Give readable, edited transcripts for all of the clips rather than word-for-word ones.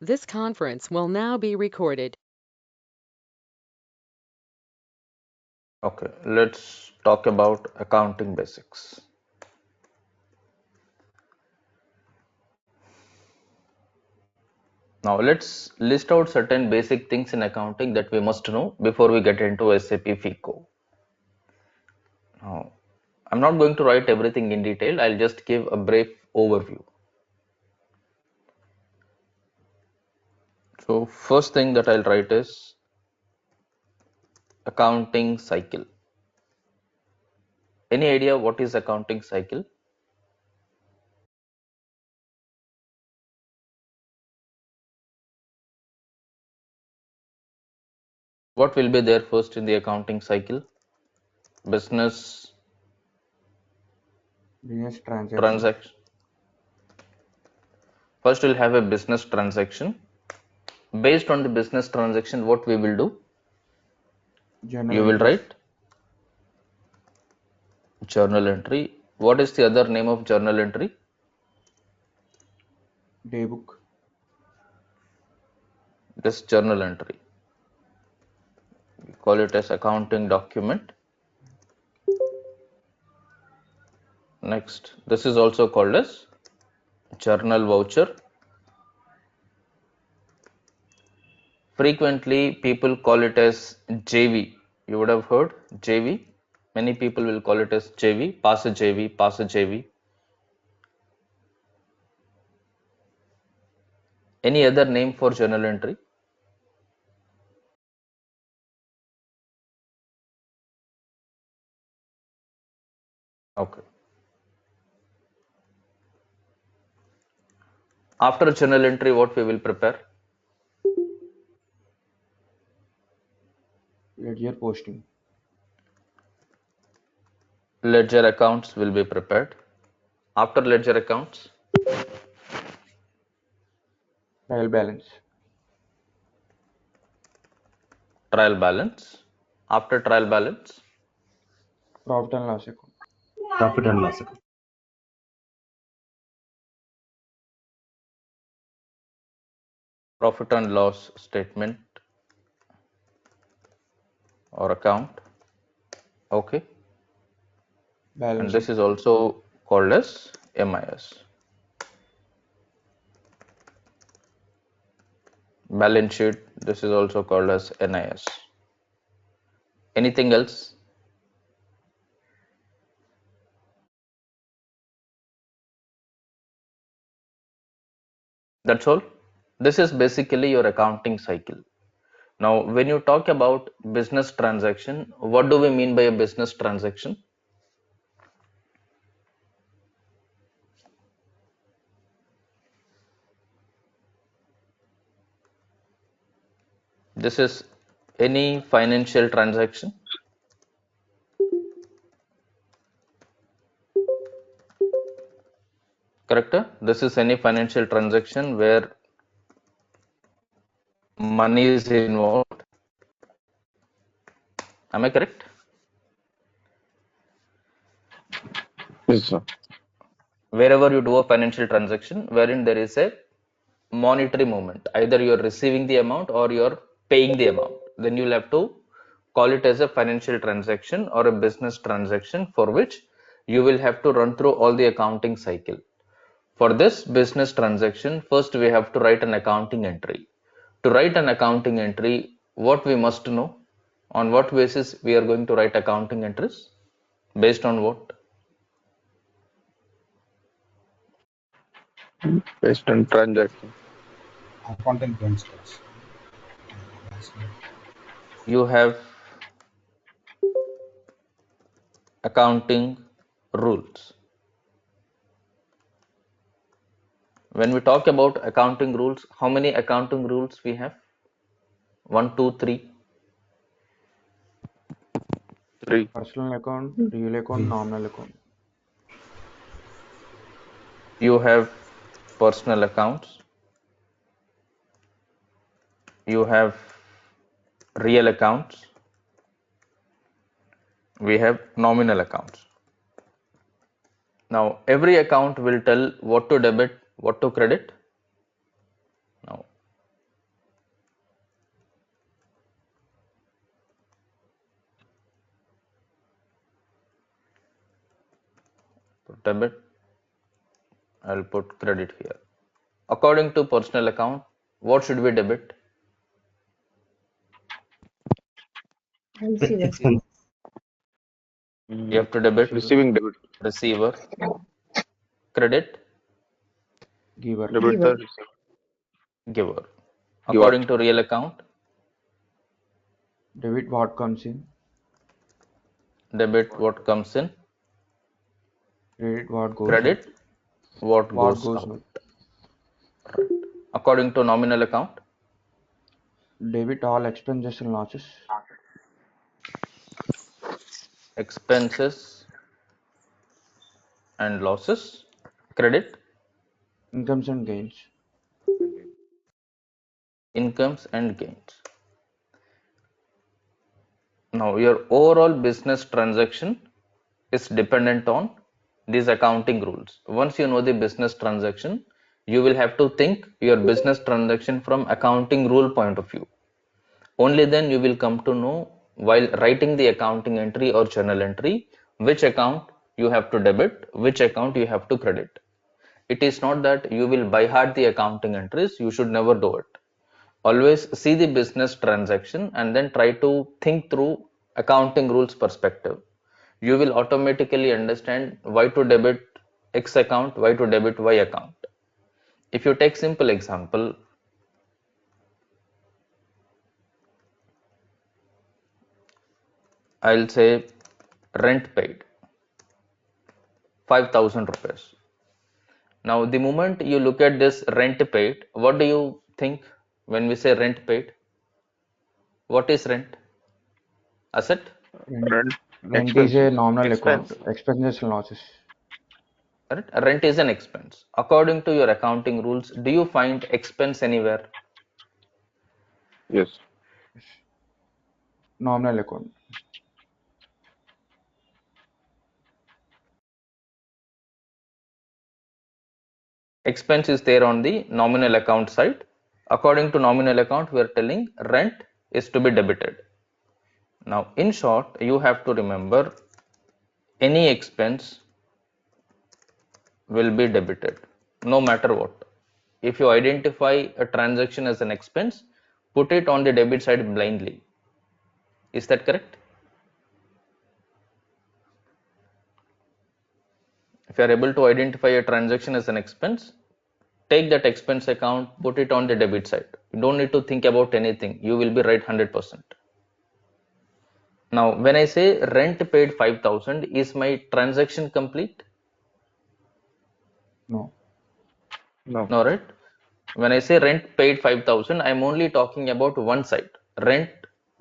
This conference will now be recorded. Okay, let's talk about accounting basics. Now let's list out certain basic things in accounting that we must know before we get into SAP FICO. Now, I'm not going to write everything in detail, I'll just give a brief overview. So first thing that I'll write is accounting cycle. Any idea what is accounting cycle? What will be there first in the accounting cycle? Business Business transaction. transaction. First we'll have a business transaction. Based on the business transaction, what we will do? Journal You will entries. write journal entry. What is the other name of journal entry? Daybook. This journal entry. We call it as accounting document. Next, this is also called as journal voucher. Frequently, people call it as JV. You would have heard JV. Many people will call it as JV, pass a JV, pass a JV. Any other name for journal entry? Okay. After journal entry, what we will prepare? Ledger posting. Ledger accounts will be prepared. After ledger accounts, Trial balance. trial balance. After trial balance, Profit and loss account. Profit and loss account. profit and loss statement or account. Okay. And Balance this sheet. is also called as MIS. Balance sheet, this is also called as NIS. Anything else? That's all. This is basically your accounting cycle. Now, when you talk about business transaction, what do we mean by a business transaction? This is any financial transaction. Correct? This is any financial transaction where money is involved. Am I correct? Yes, sir. Wherever you do a financial transaction wherein there is a monetary movement, either you're receiving the amount or you're paying the amount, then you'll have to call it as a financial transaction or a business transaction, for which you will have to run through all the accounting cycle. For this business transaction, first we have to write an accounting entry. To write an accounting entry, what we must know, on what basis we are going to write accounting entries, based on what? Based on transaction. Accounting principles. You have accounting rules. When we talk about accounting rules, how many accounting rules we have? One, two, three. 3. Personal account. Real account. Nominal account. You have personal accounts. You have real accounts. We have nominal accounts. Now, every account will tell what to debit, what to credit. Now, debit, I'll put credit here. According to personal account, what should we debit? Receiver. Expense. You have to debit Receiving debit. receiver, credit Giver. Debit Giver. the receiver. giver. Giver. According to real account, Debit what comes in. debit what comes in, Credit what goes out. credit what What goes goes out. out. Right. According to nominal account, Debit all expenses and losses. expenses and losses, credit Incomes and gains. incomes and gains. Now your overall business transaction is dependent on these accounting rules. Once you know the business transaction, you will have to think your business transaction from accounting rule point of view. Only then you will come to know while writing the accounting entry or journal entry which account you have to debit, which account you have to credit. It is not that you will by heart the accounting entries, you should never do it. Always see the business transaction and then try to think through accounting rules perspective. You will automatically understand why to debit X account, why to debit Y account. If you take simple example, I'll say rent paid 5,000 rupees. Now, the moment you look at this rent paid, what do you think when we say rent paid? What is rent? Asset? Rent, Rent. rent is a Expenses. nominal Expense. account. Expenses and losses. Right? Rent is an expense. According to your accounting rules, do you find expense anywhere? Yes. Nominal account. Expense is there on the nominal account side. According to nominal account, we are telling rent is to be debited. Now, in short, you have to remember any expense will be debited no matter what. If you identify a transaction as an expense, put it on the debit side blindly. Is that correct? If you are able to identify a transaction as an expense, take that expense account, put it on the debit side. You don't need to think about anything. You will be right 100%. Now, when I say rent paid 5,000, is my transaction complete? No. No. No, right? When I say rent paid 5,000, I'm only talking about one side. Rent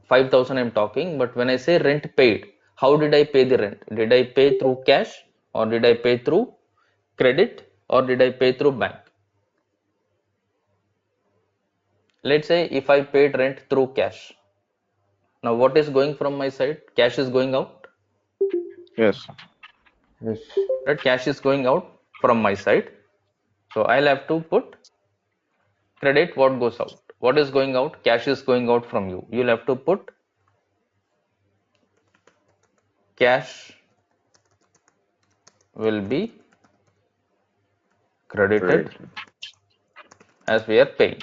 5,000 I'm talking, but when I say rent paid, how did I pay the rent? Did I pay through cash or did I pay through credit or did I pay through bank? Let's say if I paid rent through cash. Now what is going from my side? Cash is going out, Yes. Yes. right? Cash is going out from my side. So I'll have to put credit what goes out. What is going out? Cash is going out from you. You'll have to put cash will be credited Credit. as we are paying.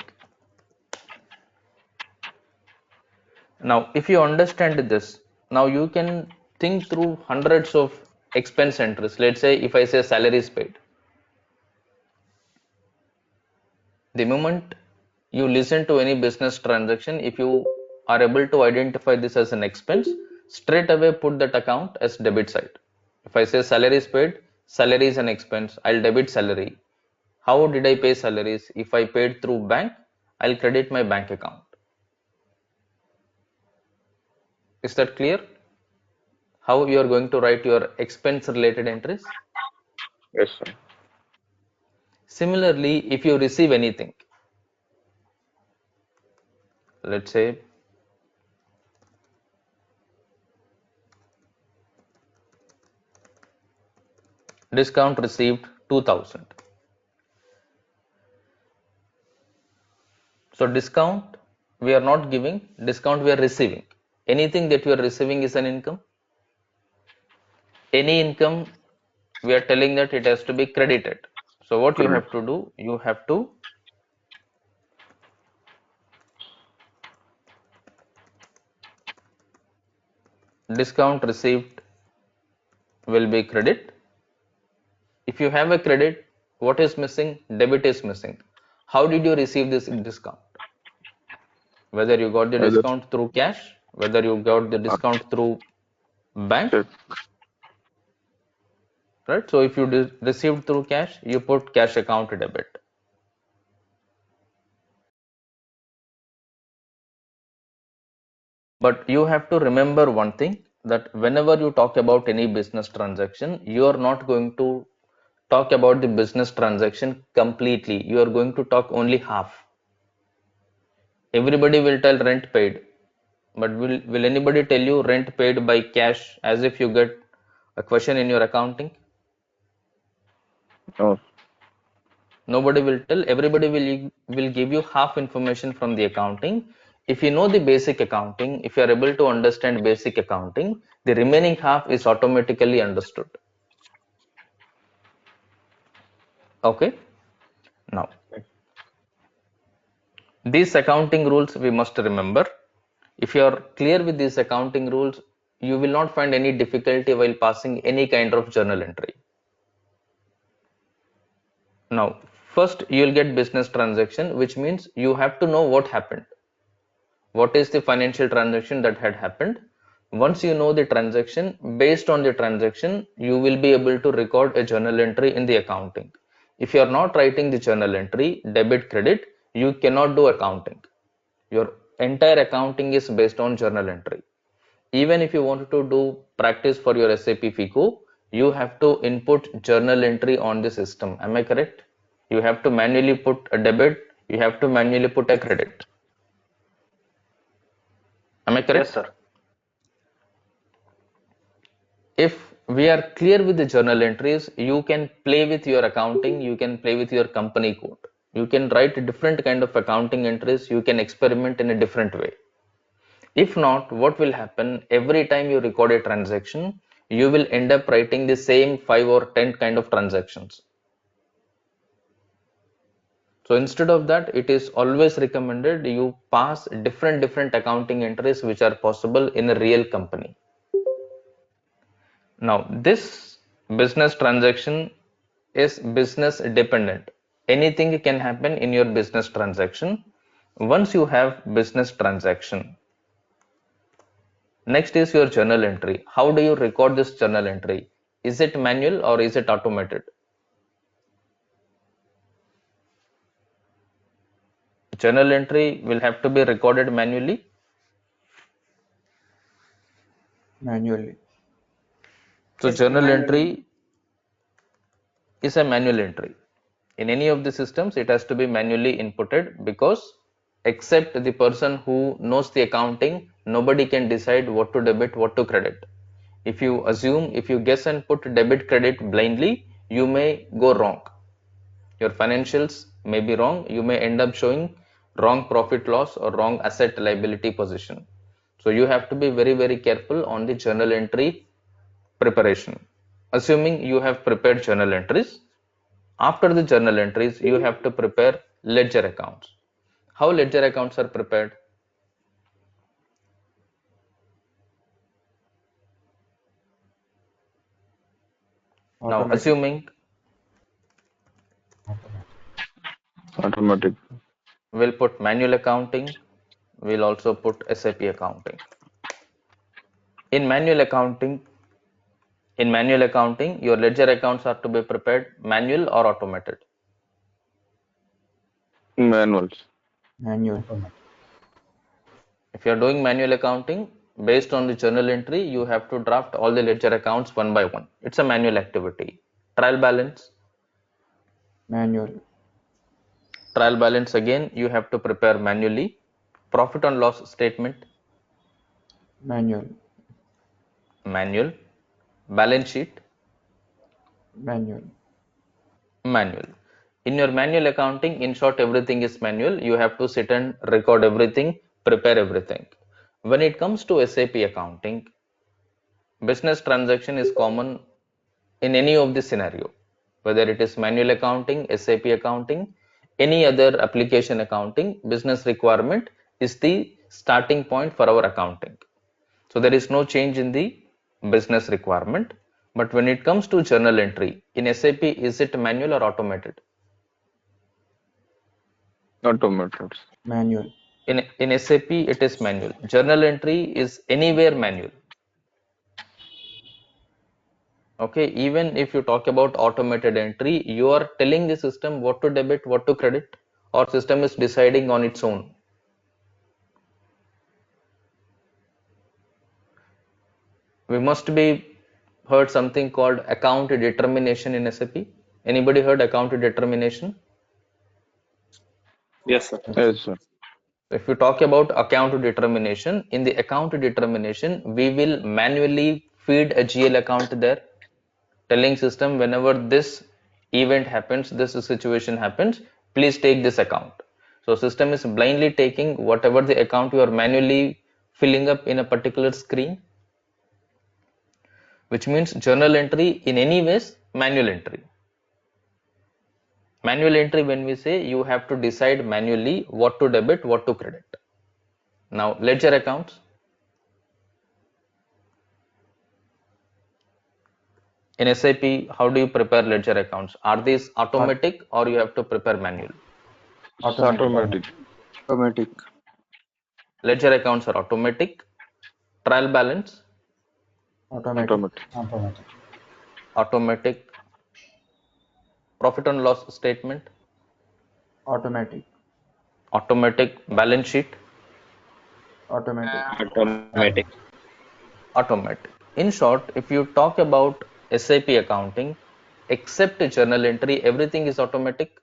Now, if you understand this, now you can think through hundreds of expense entries. Let's say if I say salary is paid, the moment you listen to any business transaction, if you are able to identify this as an expense, straight away put that account as debit side. If I say salary is paid, salary is an expense, I'll debit salary. How did I pay salaries? If I paid through bank, I'll credit my bank account. Is that clear? How you are going to write your expense related entries? Yes, sir. Similarly, if you receive anything, let's say discount received 2000. So discount we are not giving, discount we are receiving. Anything that you are receiving is an income. Any income we are telling that it has to be credited. So what you Correct. have to do, you have to discount received will be credit. If you have a credit, what is missing? Debit is missing. How did you receive this discount? Whether you got the Either discount through cash, whether you got the discount through bank, check. right? So if you received through cash, you put cash account debit. But you have to remember one thing, that whenever you talk about any business transaction, you are not going to talk about the business transaction completely. You are going to talk only half. Everybody will tell rent paid, but will anybody tell you rent paid by cash as if you get a question in your accounting? No. Nobody will tell. Everybody will give you half information from the accounting. If you know the basic accounting, if you are able to understand basic accounting, the remaining half is automatically understood. Okay. Now, these accounting rules we must remember. If you are clear with these accounting rules, you will not find any difficulty while passing any kind of journal entry. Now, first you will get business transaction, which means you have to know what happened. What is the financial transaction that had happened? Once you know the transaction, based on the transaction, you will be able to record a journal entry in the accounting. If you are not writing the journal entry, debit, credit, you cannot do accounting. Your entire accounting is based on journal entry. Even if you want to do practice for your SAP FICO, you have to input journal entry on the system. Am I correct? You have to manually put a debit, you have to manually put a credit. Am I Yes, correct? sir. If we are clear with the journal entries, you can play with your accounting, you can play with your company code. You can write different kind of accounting entries, you can experiment in a different way. If not, what will happen? Every time you record a transaction, you will end up writing the same 5 or 10 kind of transactions. So instead of that, it is always recommended you pass different accounting entries which are possible in a real company. Now, this business transaction is business dependent. Anything can happen in your business transaction. Once you have business transaction, next is your journal entry. How do you record this journal entry? Is it manual or is it automated? Journal entry will have to be recorded manually. Manually. So Yes, sir. journal Manually. entry is a manual entry. In any of the systems, it has to be manually inputted, because except the person who knows the accounting, nobody can decide what to debit, what to credit. If you assume, if you guess and put debit credit blindly, you may go wrong. Your financials may be wrong. You may end up showing wrong profit loss or wrong asset liability position. So you have to be very careful on the journal entry preparation. Assuming you have prepared journal entries, after the journal entries, you have to prepare ledger accounts. How ledger accounts are prepared? Now, Automatic. assuming Automatic. we'll put manual accounting, we'll also put SAP accounting. In manual accounting, your ledger accounts are to be prepared manual or automated. Manuals. Manual. Automatic. If you are doing manual accounting, based on the journal entry, you have to draft all the ledger accounts one by one. It's a manual activity. Trial balance. Manual. Trial balance again, you have to prepare manually. Profit and loss statement, Manual. manual. Balance sheet, Manual. manual. In your manual accounting, in short, everything is manual. You have to sit and record everything, prepare everything. When it comes to SAP accounting, business transaction is common in any of the scenario, whether it is manual accounting, SAP accounting, any other application accounting, business requirement is the starting point for our accounting. So there is no change in the business requirement. But when it comes to journal entry in SAP, is it manual or automated? Automated. Manual. In SAP, it is manual. Journal entry is anywhere manual. Okay, even if you talk about automated entry, you are telling the system what to debit, what to credit, or system is deciding on its own. We must be heard something called account determination in SAP. Anybody heard account determination? Yes, sir. Yes, sir. If you talk about account determination, in the account determination, we will manually feed a GL account there, telling system whenever this event happens, this situation happens, please take this account. So system is blindly taking whatever the account you are manually filling up in a particular screen, which means journal entry in any ways manual entry. Manual entry, when we say, you have to decide manually what to debit, what to credit. Now ledger accounts. In SAP, how do you prepare ledger accounts? Are these automatic or you have to prepare manual? It's Automatic. automatic. Automatic. Ledger accounts are automatic. Trial balance, Automatic. Automatic. Automatic. automatic. Profit and loss statement, Automatic. automatic. Balance sheet, Automatic. Automatic. automatic. In short, if you talk about SAP accounting, except journal entry, everything is automatic,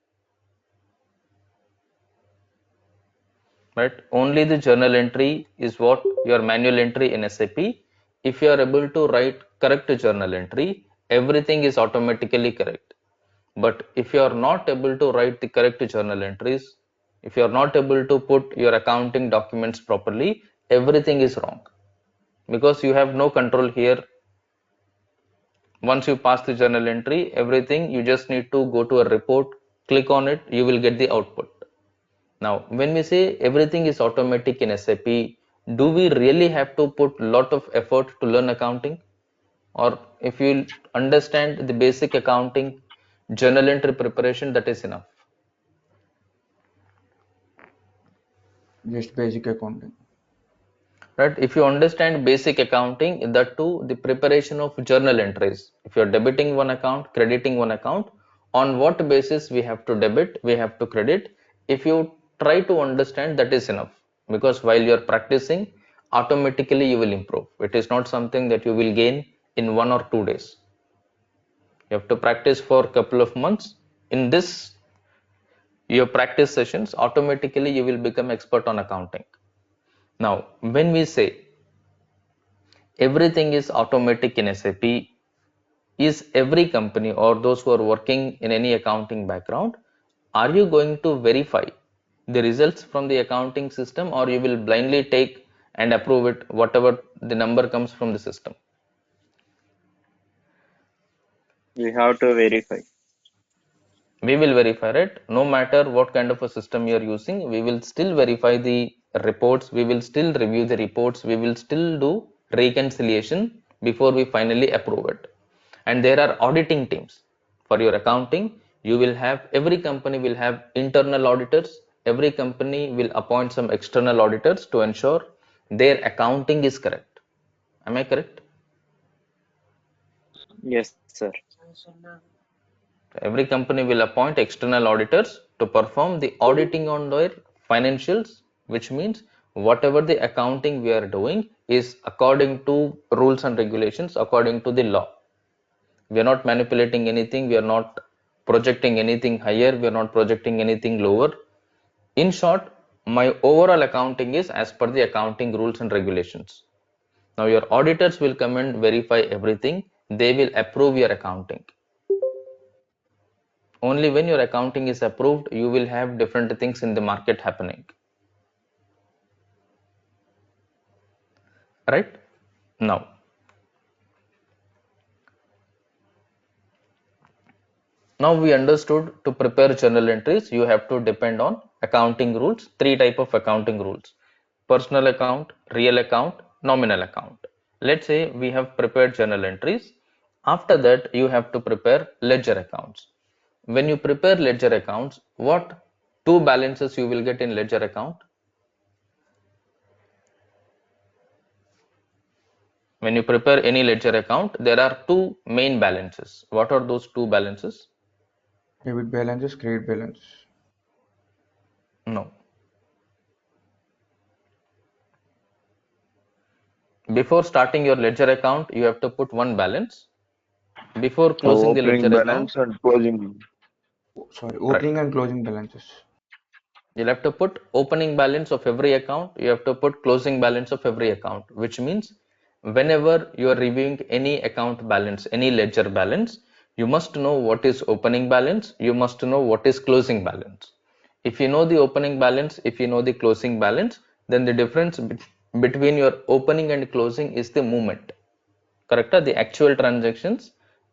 right? Only the journal entry is what your manual entry in SAP. If you are able to write correct journal entry, everything is automatically correct. But if you are not able to write the correct journal entries, if you are not able to put your accounting documents properly, everything is wrong, because you have no control here. Once you pass the journal entry, everything, you just need to go to a report, click on it, you will get the output. Now, when we say everything is automatic in SAP, do we really have to put lot of effort to learn accounting? Or if you understand the basic accounting, journal entry preparation, that is enough? Just basic accounting. Right? If you understand basic accounting, that too, the preparation of journal entries. If you're debiting one account, crediting one account, on what basis we have to debit, we have to credit. If you try to understand, that is enough. Because while you're practicing, automatically you will improve. It is not something that you will gain in 1 or 2 days. You have to practice for a couple of months. In this, your practice sessions, automatically you will become expert on accounting. Now, when we say everything is automatic in SAP, is every company or those who are working in any accounting background, are you going to verify the results from the accounting system, or you will blindly take and approve it, whatever the number comes from the system? We have to verify. We will verify it. No matter what kind of a system you are using, we will still verify the reports, we will still review the reports, we will still do reconciliation before we finally approve it. And there are auditing teams for your accounting. You will have, every company will have internal auditors, every company will appoint some external auditors to ensure their accounting is correct. Am I correct? Yes, sir. Every company will appoint external auditors to perform the auditing on their financials, which means whatever the accounting we are doing is according to rules and regulations, according to the law. We are not manipulating anything, we are not projecting anything higher, we are not projecting anything lower. In short, my overall accounting is as per the accounting rules and regulations. Now your auditors will come and verify everything, they will approve your accounting. Only when your accounting is approved, you will have different things in the market happening. Right? Now, Now we understood to prepare journal entries, you have to depend on accounting rules, three type of accounting rules: personal account, real account, nominal account. Let's say we have prepared journal entries. After that, you have to prepare ledger accounts. When you prepare ledger accounts, what two balances you will get in ledger account? When you prepare any ledger account, there are two main balances. What are those two balances? Debit balances, credit balance. No. Before starting your ledger account, you have to put one balance. Before closing the ledger Opening account, balance and closing. Sorry, right, opening and closing balances. you'll have to put opening balance of every account, you have to put closing balance of every account, which means whenever you are reviewing any account balance, any ledger balance, you must know what is opening balance, you must know what is closing balance. If you know the opening balance, if you know the closing balance, then the difference between your opening and closing is the movement. Correct? The actual transactions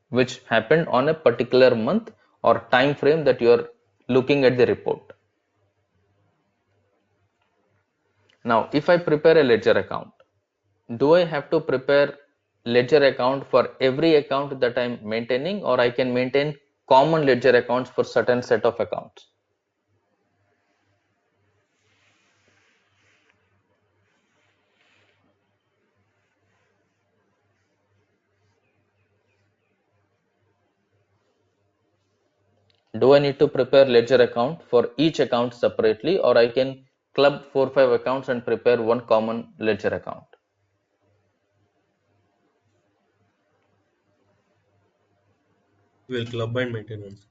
which happened on a particular month or time frame that you are looking at the report. Now, if I prepare a ledger account, do I have to prepare ledger account for every account that I'm maintaining, or I can maintain common ledger accounts for certain set of accounts? Do I need to prepare ledger account for each account separately, or I can club 4 or 5 accounts and prepare one common ledger account? Will club and maintenance.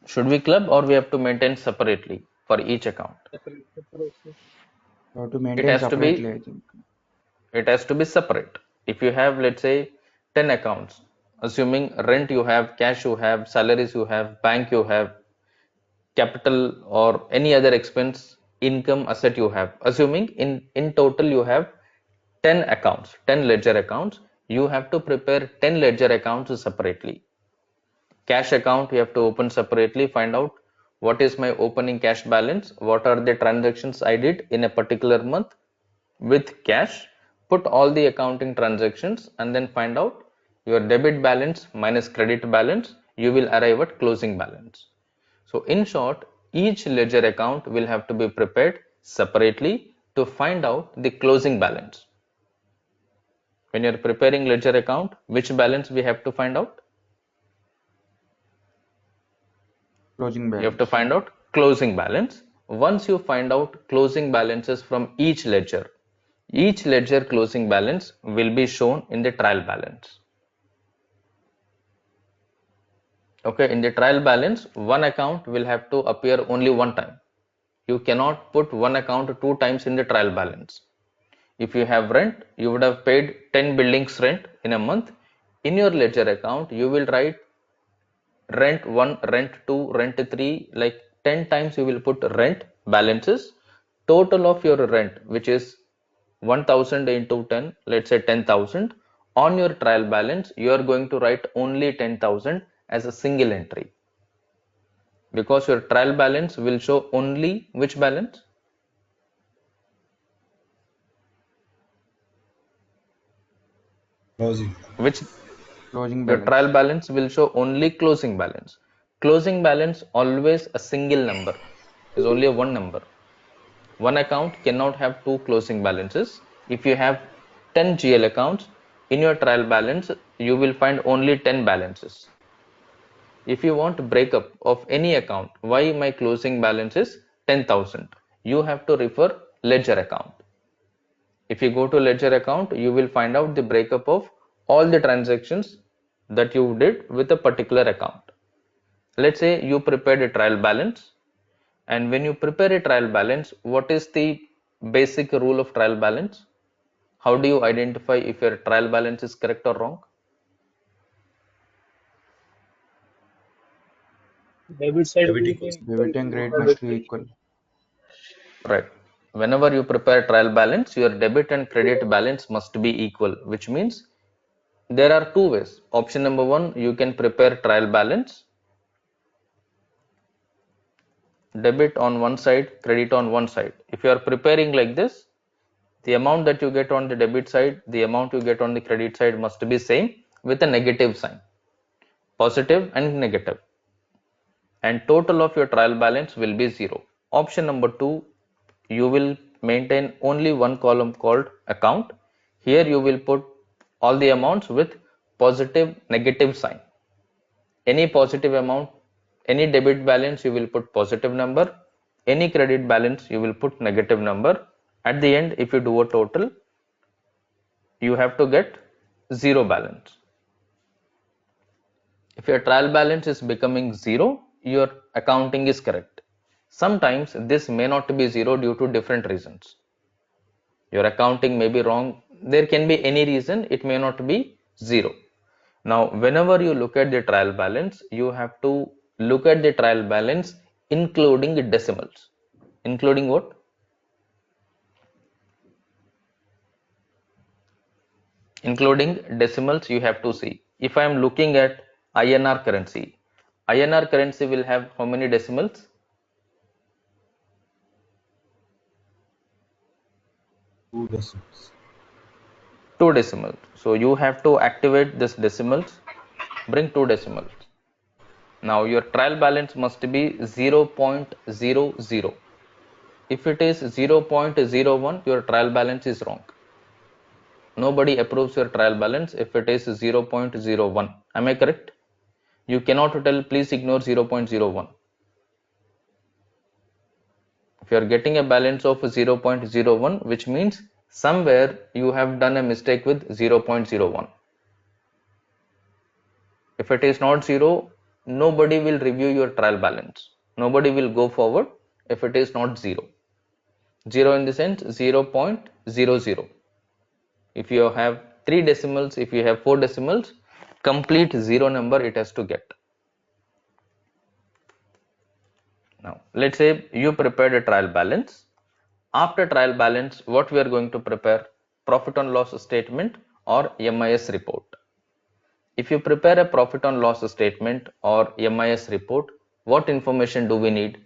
Should we club or we have to maintain separately for each account? You have to It maintain has to separately, be I think. separate. If you have, let's say, 10 accounts, assuming rent you have, cash you have, salaries you have, bank you have, capital or any other expense, income, asset you have, assuming in total you have 10 accounts, 10 ledger accounts, you have to prepare 10 ledger accounts separately. Cash account you have to open separately, find out what is my opening cash balance, what are the transactions I did in a particular month with cash, put all the accounting transactions and then find out your debit balance minus credit balance, you will arrive at closing balance. So in short, each ledger account will have to be prepared separately to find out the closing balance. When you're preparing ledger account, which balance we have to find out? Closing You have to balance. find out closing balance. Once you find out closing balances from each ledger closing balance will be shown in the trial balance. Okay, in the trial balance, one account will have to appear only one time. You cannot put one account two times in the trial balance. If you have rent, you would have paid 10 buildings rent in a month. In your ledger account, you will write rent 1, rent 2, rent 3, like 10 times you will put rent balances. Total of your rent, which is 1000 into 10, let's say 10,000. On your trial balance, you are going to write only 10,000 as a single entry, because your trial balance will show only which balance? Closing. Which Closing your balance. trial balance will show only closing balance. Closing balance always a single number, is only a one number. One account cannot have two closing balances. If you have 10 GL accounts, in your trial balance, you will find only 10 balances. If you want breakup of any account, why my closing balance is 10,000? You have to refer ledger account. If you go to ledger account, you will find out the breakup of all the transactions that you did with a particular account. Let's say you prepared a trial balance, and when you prepare a trial balance, what is the basic rule of trial balance? How do you identify if your trial balance is correct or wrong? Debit side will be equal Debit and to credit credit must be side. equal. Right. Whenever you prepare trial balance, your debit and credit balance must be equal, which means There are two ways. Option number one, you can prepare trial balance, debit on one side, credit on one side. If you are preparing like this, the amount that you get on the debit side, the amount you get on the credit side must be same with a negative sign, positive and negative, and total of your trial balance will be 0. Option number 2, you will maintain only one column called account. Here you will put all the amounts with positive negative sign. Any positive amount, any debit balance, you will put positive number, any credit balance you will put negative number. At the end, if you do a total, you have to get 0 balance. If your trial balance is becoming 0, your accounting is correct. Sometimes this may not be 0 due to different reasons. Your accounting may be wrong. There can be any reason it may not be 0. Now, whenever you look at the trial balance, you have to look at the trial balance including decimals. Including what? Including decimals, you have to see. If I am looking at INR currency will have how many decimals? 2 decimals. 2 decimals. So you have to activate this decimals, bring 2 decimals. Now your trial balance must be 0.00. If it is 0.01, your trial balance is wrong. Nobody approves your trial balance if it is 0.01. Am I correct? You cannot tell please ignore 0.01. If you are getting a balance of 0.01, which means somewhere you have done a mistake with 0.01. If it is not 0, nobody will review your trial balance. Nobody will go forward if it is not 0. 0 in the sense 0.00. If you have 3 decimals, if you have 4 decimals, complete 0 number it has to get. Now, let's say you prepared a trial balance. After trial balance, what we are going to prepare? Profit and loss statement or MIS report. If you prepare a profit and loss statement or MIS report, what information do we need?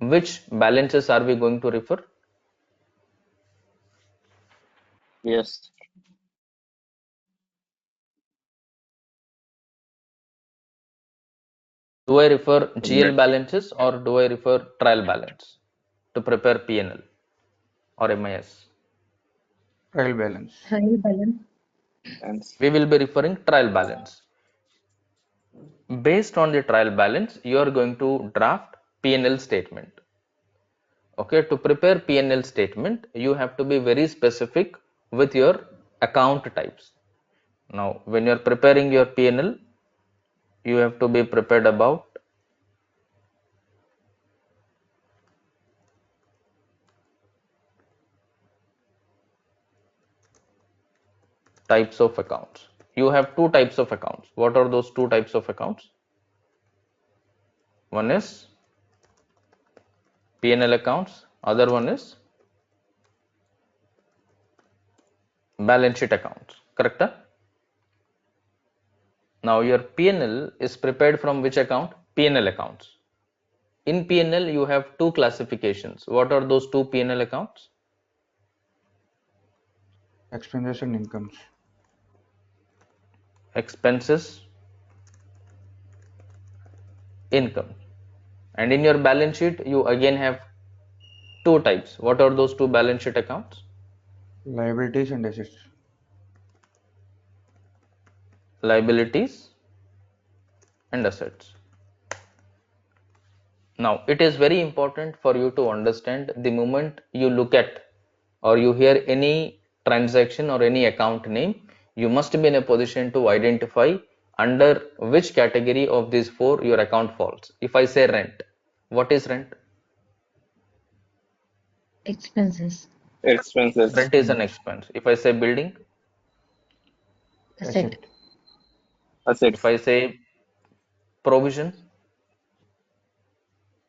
Which balances are we going to refer? Yes. Do I refer GL Debit. balances or do I refer trial balance to prepare PNL or MIS? Trial balance. Trial balance. And We will be referring trial balance. Based on the trial balance, you are going to draft PNL statement. Okay, to prepare PNL statement, you have to be very specific with your account types. Now, when you are preparing your PNL, you have to be prepared about types of accounts. You have 2 types of accounts. What are those 2 types of accounts? One is PNL accounts, other one is balance sheet accounts, correct? Now your PNL is prepared from which account? PNL accounts. In PNL you have 2 classifications. What are those 2 PNL accounts? Expenses and incomes. Expenses, income. And in your balance sheet you again have 2 types. What are those 2 balance sheet accounts? Liabilities and assets. Liabilities and assets. Now it is very important for you to understand the moment you look at or you hear any transaction or any account name, you must be in a position to identify under which category of these 4 your account falls. If I say rent, what is rent? Expenses. expenses. Rent is an expense. If I say building, Asset. if Assets. I say provision,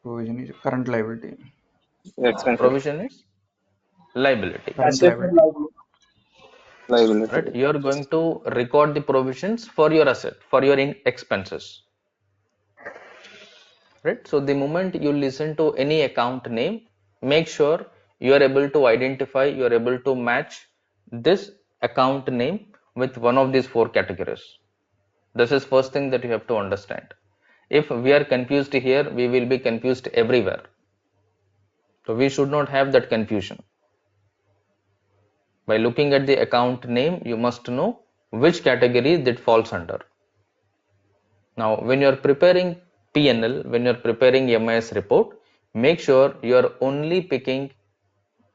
Provision is current liability. Expenses. provision is liability. Current Asset and liability. liability. Liability. right? You are going to record the provisions for your asset, for your expenses, right? So the moment you listen to any account name, make sure you are able to identify, you are able to match this account name with one of these four categories. This is first thing that you have to understand. If we are confused here, we will be confused everywhere. So we should not have that confusion. By looking at the account name, you must know which category that falls under. Now, when you are preparing P&L, when you are preparing MIS report, make sure you are only picking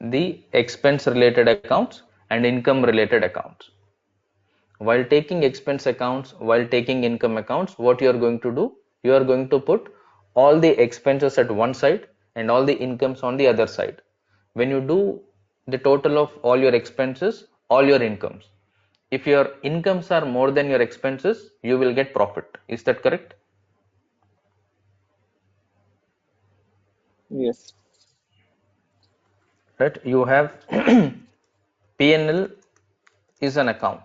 the expense related accounts and income related accounts. While taking expense accounts, while taking income accounts, what you are going to do, you are going to put all the expenses at one side and all the incomes on the other side. When you do the total of all your expenses, all your incomes, if your incomes are more than your expenses, you will get profit. Is that correct? Yes. Right? You have P&L is an account.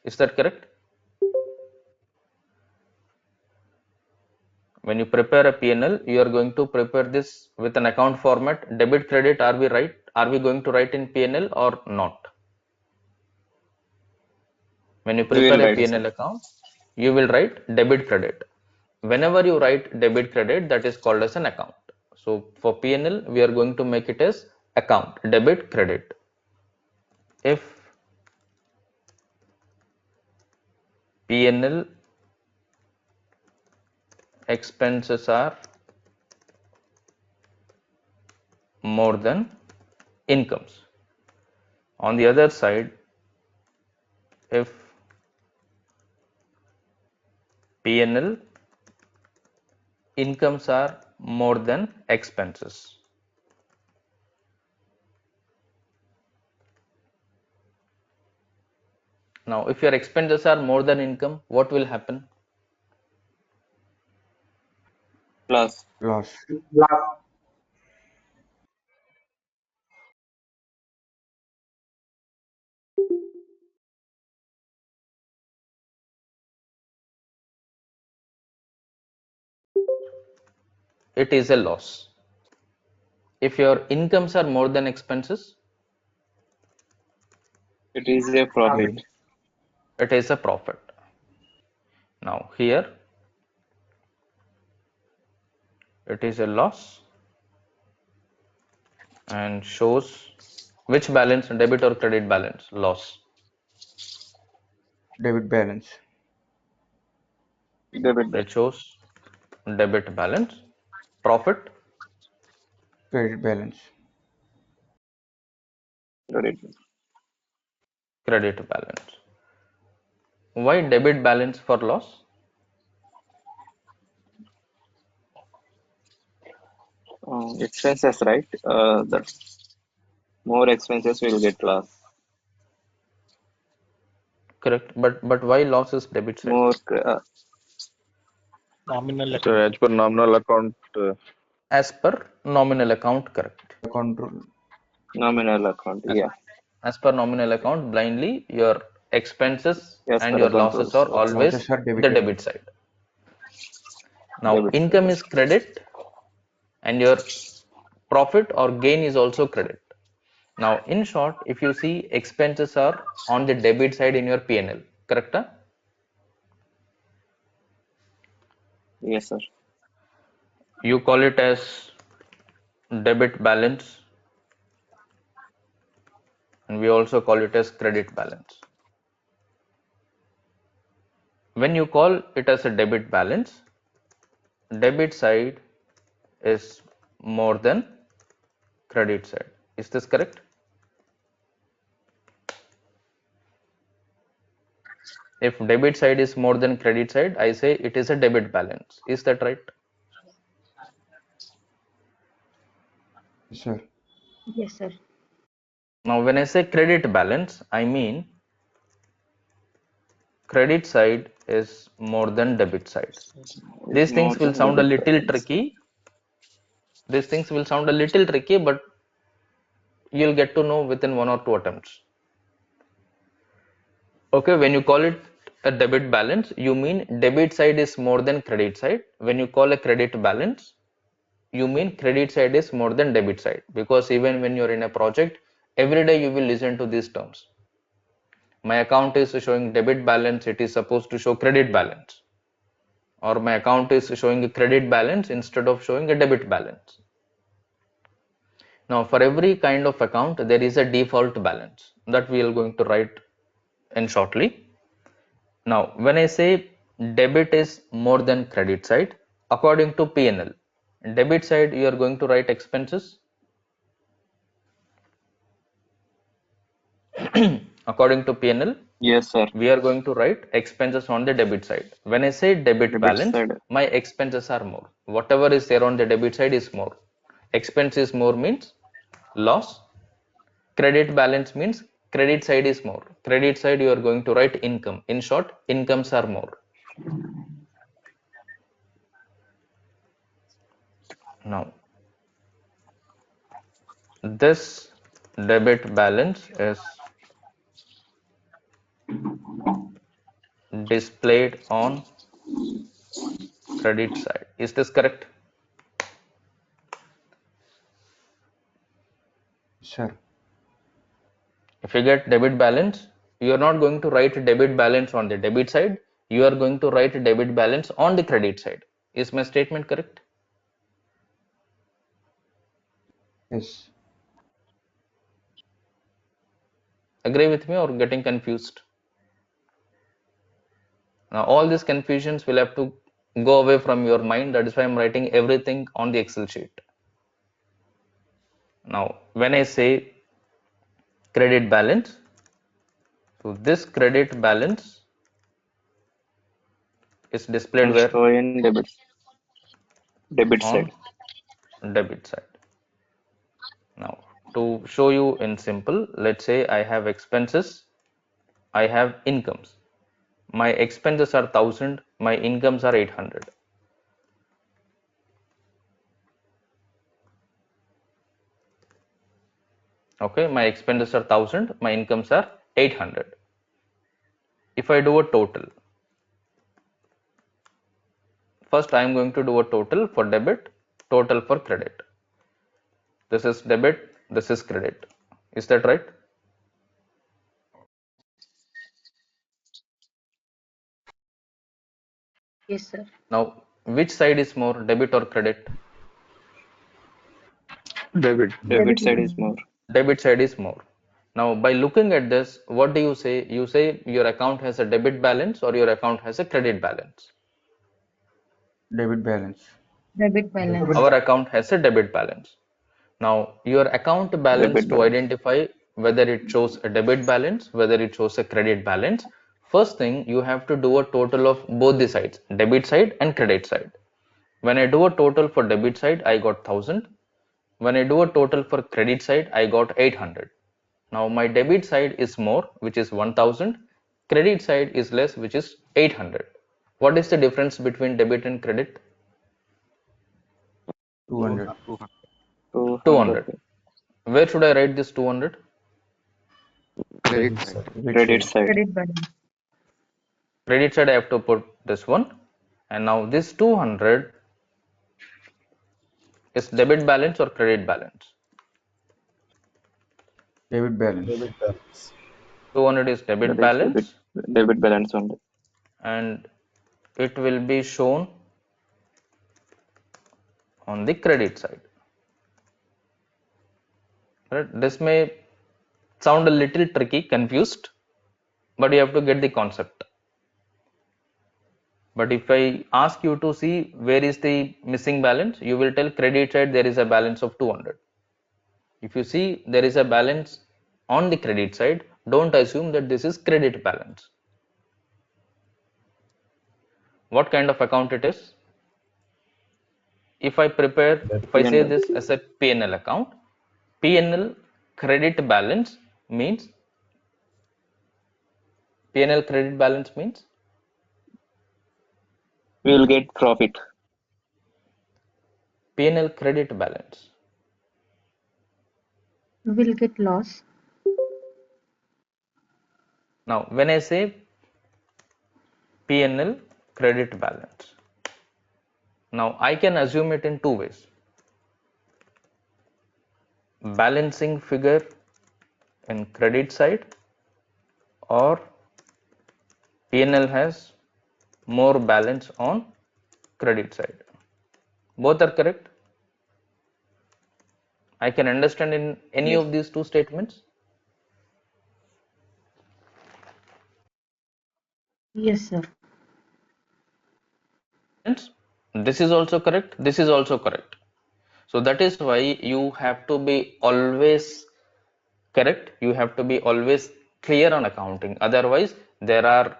Is that correct? When you prepare a P&L, you are going to prepare this with an account format. Debit credit, are we right? Are we going to write in P&L or not? When you We will prepare a write, sir. P&L account, you will write debit credit. Whenever you write debit credit, that is called as an account. So for P&L, we are going to make it as account, debit credit. If P&L expenses are more than incomes. On the other side, if P&L incomes are more than expenses. Now, if your expenses are more than income, what will happen? Plus. Loss. It is a loss. If your incomes are more than expenses, It is a profit. Gain. it is a profit. Now, here it is a loss and shows which balance, debit or credit balance? Loss. Debit balance. Debit It balance. shows debit balance. Profit, Credit balance. Credit balance. credit balance. Why debit balance for loss? Expenses, right? The more expenses will get loss. Correct. But why loss is debit side? More Nominal So account. as per nominal account, As per nominal account, correct. Control. nominal account. As, Yeah. as per nominal account, blindly your expenses As and per your account losses rules. are Yes. always Losses are the debited. debit side. Now, Debit side. income is credit and your profit or gain is also credit. Now, in short, if you see expenses are on the debit side in your P&L, correct? Huh? Yes, sir. You call it as debit balance and we also call it as credit balance. When you call it as a debit balance, debit side is more than credit side. Is this correct? If debit side is more than credit side, I say it is a debit balance. Is that right? Yes, sir. Yes, sir. Now, when I say credit balance, I mean credit side is more than debit side. It's These more things will than sound a debit little balance. tricky. These things will sound a little tricky, but you'll get to know within one or two attempts. Okay, when you call it a debit balance, you mean debit side is more than credit side. When you call a credit balance, you mean credit side is more than debit side. Because even when you're in a project, every day you will listen to these terms. My account is showing debit balance, it is supposed to show credit balance. Or my account is showing a credit balance instead of showing a debit balance. Now, for every kind of account, there is a default balance that we are going to write in shortly. Now, when I say debit is more than credit side, according to P&L, debit side you are going to write expenses. According to P&L, Yes, sir. we are going to write expenses on the debit side. When I say debit Debit balance, side. my expenses are more. Whatever is there on the debit side is more. Expense is more means loss. Credit balance means credit side is more. Credit side you are going to write income. In short, incomes are more. Now, this debit balance is displayed on credit side. Is this correct? Sir. If you get debit balance, you are not going to write debit balance on the debit side. You are going to write debit balance on the credit side. Is my statement correct? Yes. Agree with me or getting confused? Now all these confusions will have to go away from your mind. That is why I'm writing everything on the Excel sheet. Now when I say credit balance, so this credit balance is displayed And where? show in debit On side. debit side. Now to show you in simple, let's say I have expenses, I have incomes. My expenses are 1000, my incomes are 800. Okay, my expenses are 1000, my incomes are 800. If I do a total, first I am going to do a total for debit, total for credit. This is debit, this is credit. Is that right? Yes, sir. Now, which side is more, debit or credit? Debit. Debit Debit side is balance. more. Debit side is more. Now, by looking at this, what do you say? You say your account has a debit balance or your account has a credit balance. Debit balance. Debit balance. Our account has a debit balance. Now, your account balance, Debit to balance. identify whether it shows a debit balance, whether it shows a credit balance, first thing you have to do a total of both the sides, debit side and credit side. When I do a total for debit side, I got 1000. When I do a total for credit side, I got 800. Now my debit side is more, which is 1000. Credit side is less, which is 800. What is the difference between debit and credit? 200. 200. 200. Where should I write this 200? Credit Credit side. side. Credit Credit side. side. Credit balance. Credit side I have to put this one, and now this 200 is debit balance or credit balance? Debit balance. Debit balance. 200 is debit That is balance, debit balance only. and it will be shown on the credit side. Right? This may sound a little tricky, confused, but you have to get the concept. But if I ask you to see where is the missing balance, you will tell credit side there is a balance of 200. If you see there is a balance on the credit side, don't assume that this is credit balance. What kind of account it is? If I say P&L. this as a P&L account, P&L credit balance means P&L credit balance means We will get profit. P&L credit balance. Will get loss. Now, when I say P&L credit balance, now I can assume it in two ways. Balancing figure in credit side, or P&L has more balance on credit side. Both are correct. I can understand in any Yes. of these two statements. Yes, sir. This is also correct. This is also correct. So that is why you have to be always correct. You have to be always clear on accounting. Otherwise, there are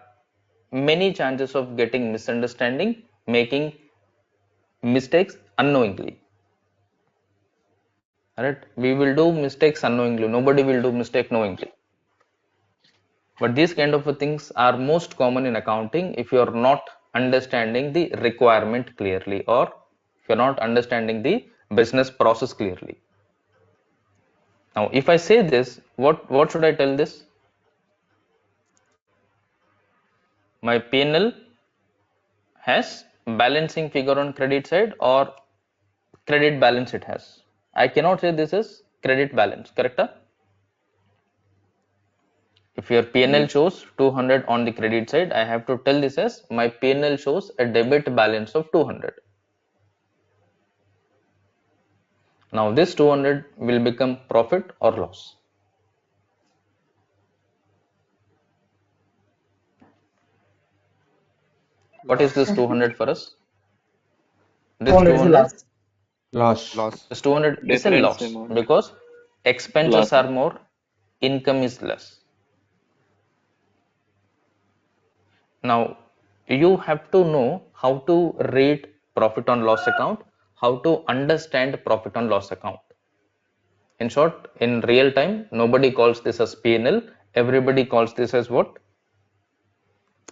many chances of getting misunderstanding, making mistakes unknowingly. Right? We will do mistakes unknowingly. Nobody will do mistake knowingly. But these kind of things are most common in accounting if you are not understanding the requirement clearly, or if you're not understanding the business process clearly. Now, if I say this, what should I tell this? My P&L has balancing figure on credit side, or credit balance it has. I cannot say this is credit balance, correct? If your P&L Yes. shows 200 on the credit side, I have to tell this as my P&L shows a debit balance of 200. Now this 200 will become profit or loss. What is this Loss. 200 for us? This 200 is the 200, last. Loss. Loss. this 200 is a Difference loss amount. because expenses Loss. are more, income is less. Now you have to know how to read profit on loss account, how to understand profit on loss account. In short, in real time, nobody calls this as P&L. Everybody calls this as what?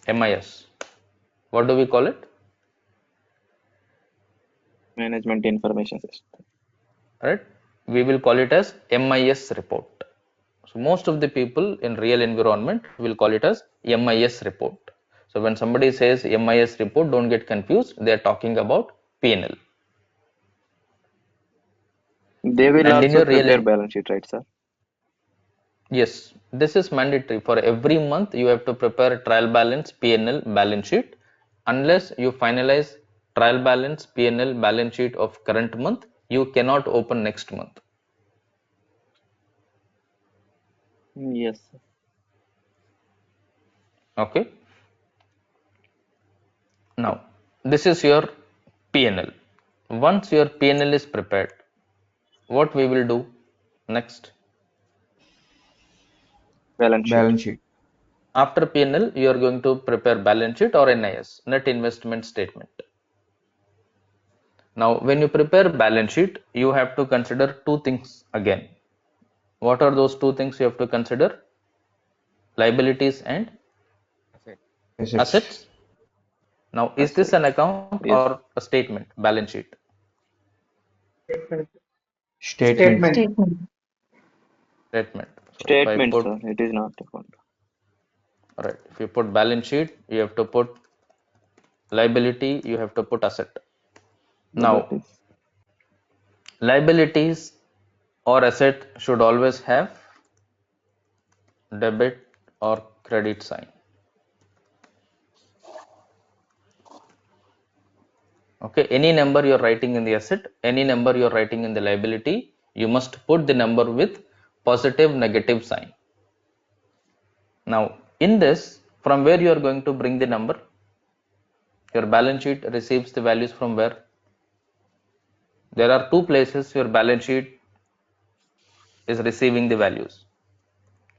MIS. What do we call it? Management information system. Right? We will call it as MIS report. So most of the people in real environment will call it as MIS report. So when somebody says MIS report, don't get confused. They are talking about P&L. They will And in also your real, prepare balance sheet, right, sir? yes, this is mandatory. For every month, you have to prepare trial balance, P&L, balance sheet. Unless you finalize trial balance, P&L, balance sheet of current month, you cannot open next month. Yes, sir. Okay. Now, this is your P&L. Once your P&L is prepared, what we will do next? Balance sheet. Balance sheet. After P&L, you are going to prepare balance sheet or NIS, net investment statement. Now, when you prepare balance sheet, you have to consider two things again. What are those two things you have to consider? Liabilities and Asset. Assets. assets. Now, is this an account Yes. or a statement? Balance sheet. Statement. Statement. Statement. Statement. So if I Statement, put, sir. It is not account. right, if you put balance sheet, you have to put liability, you have to put asset. That Now, is. liabilities or asset should always have debit or credit sign. Okay, any number you're writing in the asset, any number you're writing in the liability, you must put the number with positive negative sign. Now, in this, from where you are going to bring the number? Your balance sheet receives the values from where? There are two places your balance sheet is receiving the values.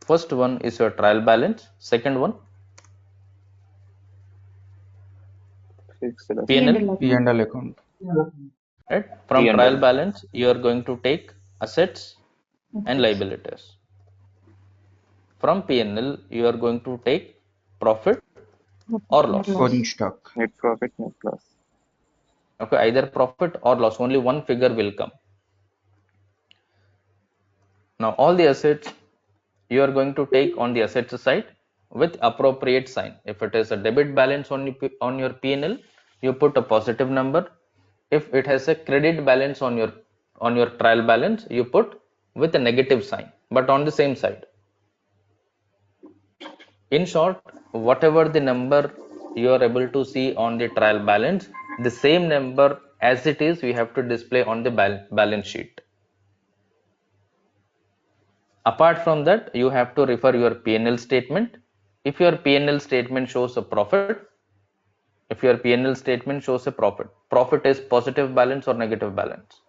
First one is your trial balance, second one Fixed asset. P&L. P&L account. P&L account. Right? From trial P&L. balance, you are going to take assets and Okay. liabilities. From P&L, you are going to take profit or loss. Closing stock. Net profit, net loss. Okay, either profit or loss, only one figure will come. Now, all the assets you are going to take on the assets side, with appropriate sign. If it is a debit balance on your P&L, you put a positive number. If it has a credit balance on your trial balance, you put with a negative sign, but on the same side. In short, whatever the number you are able to see on the trial balance, the same number as it is, we have to display on the balance sheet. Apart from that, you have to refer your P&L statement. If your P&L statement shows a profit, profit is positive balance or negative balance?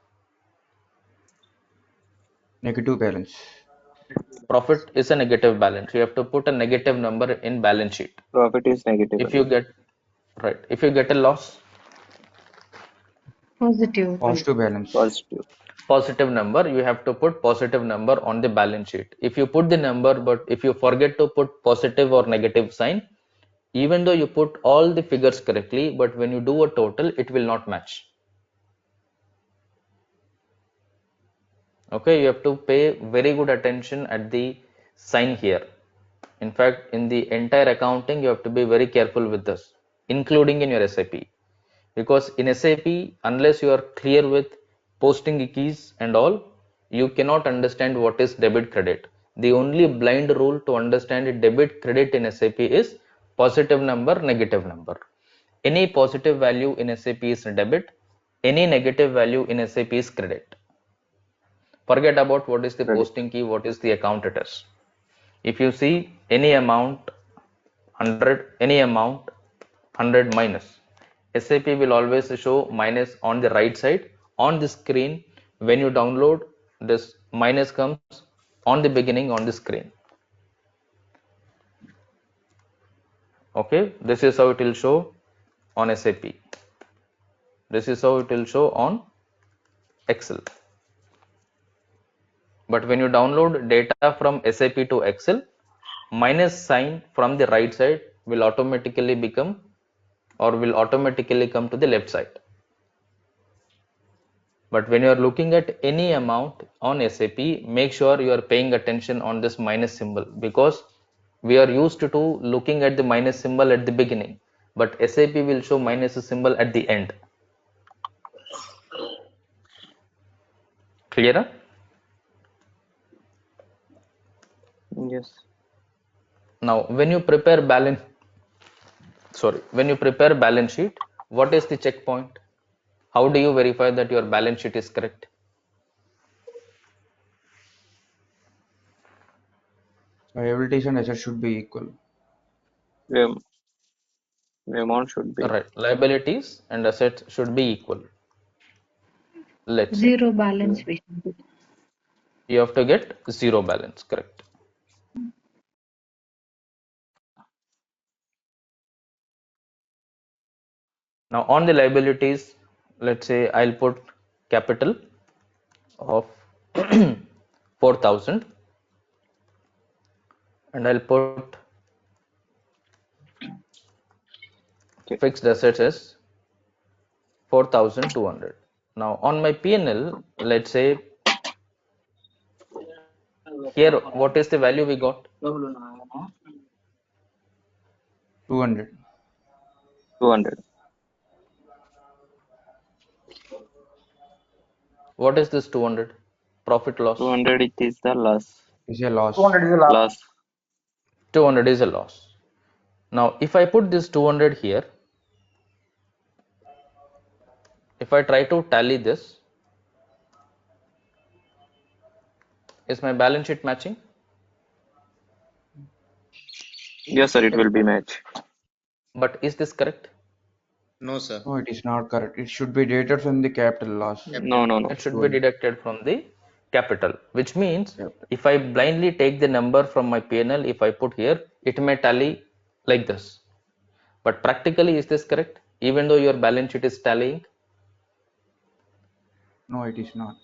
Negative balance. Profit is a negative balance. You have to put a negative number in balance sheet. Profit is negative. If you get a loss, Positive. Positive balance. Positive. number, you have to put positive number on the balance sheet. If you put the number, but if you forget to put positive or negative sign, even though you put all the figures correctly, but when you do a total, it will not match. Okay, you have to pay very good attention at the sign here. In fact, in the entire accounting, you have to be very careful with this, including in your SAP. Because in SAP, unless you are clear with posting keys and all, you cannot understand what is debit credit. The only blind rule to understand debit credit in SAP is positive number, negative number. Any positive value in SAP is debit, any negative value in SAP is credit. Forget about what is the posting key, what is the account it is. If you see any amount 100 minus, SAP will always show minus on the right side. On the screen, when you download, this minus comes on the beginning on the screen. Okay, this is how it will show on SAP. This is how it will show on Excel. But when you download data from SAP to Excel, minus sign from the right side will automatically become or will automatically come to the left side. But when you are looking at any amount on SAP, make sure you are paying attention on this minus symbol, because we are used to looking at the minus symbol at the beginning, but SAP will show minus symbol at the end. Clear? Yes. Now, when you prepare balance sheet, what is the checkpoint? How do you verify that your balance sheet is correct? Liabilities and assets should be equal. The amount should be. Right. Liabilities and assets should be equal. Let's say Zero balance we should do. you have to get zero balance, correct? Now on the liabilities, let's say I'll put capital of 4,000 and I'll put fixed assets as 4,200. Now on my P&L, let's say here, what is the value we got? 200. 200. What is this 200? Profit loss. 200 it is the loss. Is a loss. 200 is a loss. Loss. 200 is a loss. Now if I put this 200 here, if I try to tally this, is my balance sheet matching? Yes, sir, it will be match. But is this correct? No, sir. No, it is not correct. It should be dated from the capital loss. No. It should be deducted from the capital, which means Yep. if I blindly take the number from my P&L, if I put here, it may tally like this. But practically, is this correct? Even though your balance sheet is tallying, No, it is not.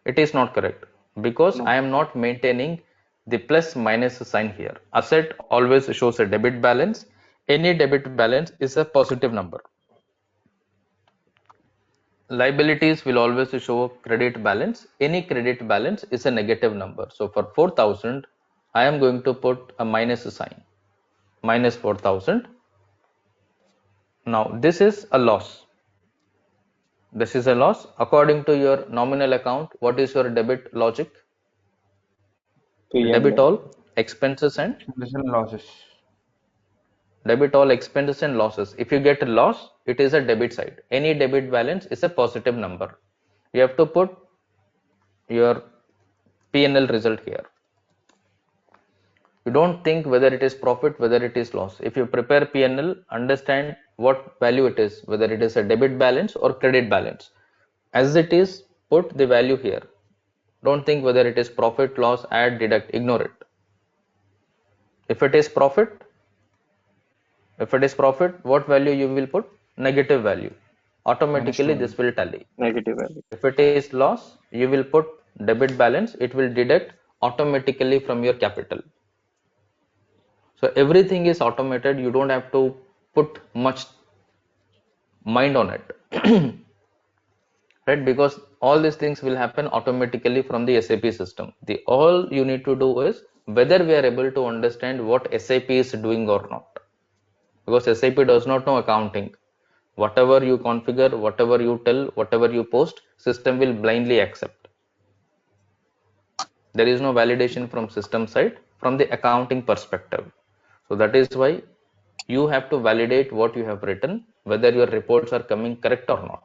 it is not correct, because No. I am not maintaining the plus minus sign here. Asset always shows a debit balance. Any debit balance is a positive number. Liabilities will always show a credit balance. Any credit balance is a negative number. So for 4,000, I am going to put a minus sign. minus 4,000. Now this is a loss. This is a loss. According to your nominal account, what is your debit logic? Debit P&L. all expenses and Expenses and losses. debit all expenses and losses. If you get a loss, it is a debit side. Any debit balance is a positive number. You have to put your P&L result here. You don't think whether it is profit, whether it is loss. If you prepare P&L, understand what value it is, whether it is a debit balance or credit balance. As it is, put the value here. Don't think whether it is profit, loss, add, deduct, ignore it. If it is profit, what value you will put? Negative value. Automatically this will tally. Negative value. If it is loss, you will put debit balance, it will deduct automatically from your capital. So everything is automated, you don't have to put much mind on it. Right? Because all these things will happen automatically from the SAP system. All you need to do is whether we are able to understand what SAP is doing or not. Because SAP does not know accounting. Whatever you configure, whatever you tell, whatever you post, system will blindly accept. There is no validation from system side from the accounting perspective. So that is why you have to validate what you have written, whether your reports are coming correct or not.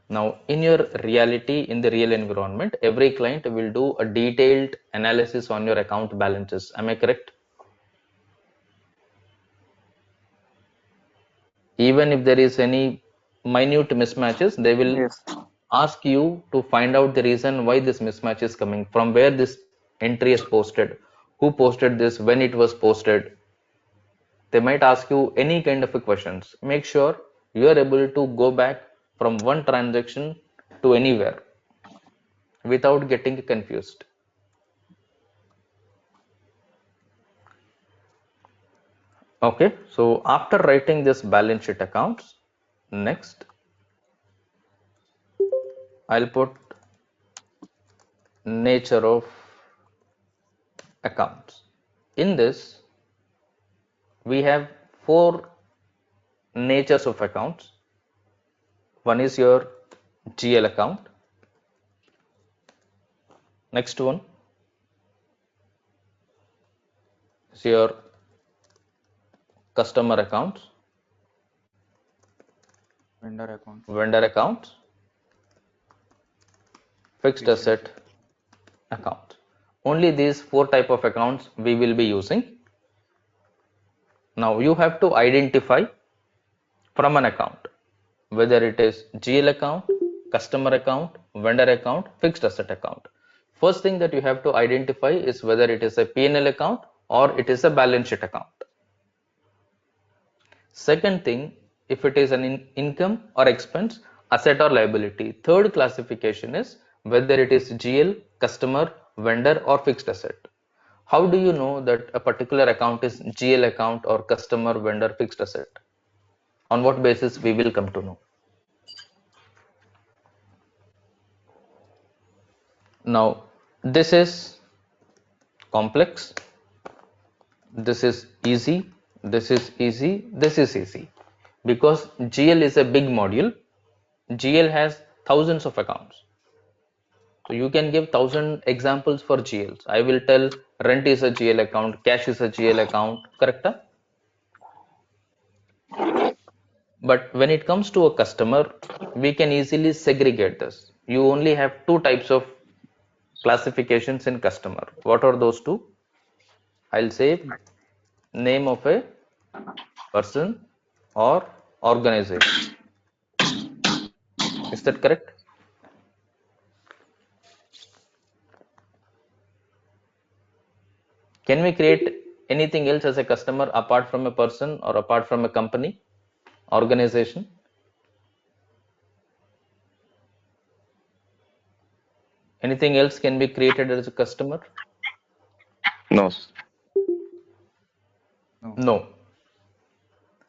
Now, in your reality, in the real environment, every client will do a detailed analysis on your account balances. Am I correct? Even if there is any minute mismatches, they will Yes. ask you to find out the reason why this mismatch is coming, from where this entry is posted, who posted this, when it was posted. They might ask you any kind of a questions. Make sure you are able to go back from one transaction to anywhere without getting confused. Okay, so after writing this balance sheet accounts, next I'll put nature of accounts. In this, we have four natures of accounts. One is your GL account. Next one is your customer accounts, vendor accounts, fixed asset account. Only these four type of accounts we will be using. Now you have to identify from an account whether it is GL account, customer account, vendor account, fixed asset account. First thing that you have to identify is whether it is a P&L account or it is a balance sheet account. Second thing, if it is an income or expense, asset or liability. Third classification is whether it is GL, customer, vendor or fixed asset. How do you know that a particular account is GL account or customer, vendor, fixed asset? On what basis we will come to know? Now, this is complex, this is easy, this is easy, this is easy. Because GL is a big module, GL has thousands of accounts. So you can give 1,000 examples for GLs. I will tell rent is a GL account, cash is a GL account, correct? But when it comes to a customer, we can easily segregate this. You only have two types of classifications in customer. What are those two? I'll say name of a person or organization. Is that correct? Can we create anything else as a customer apart from a person or apart from a company, organization? Anything else can be created as a customer? No. No.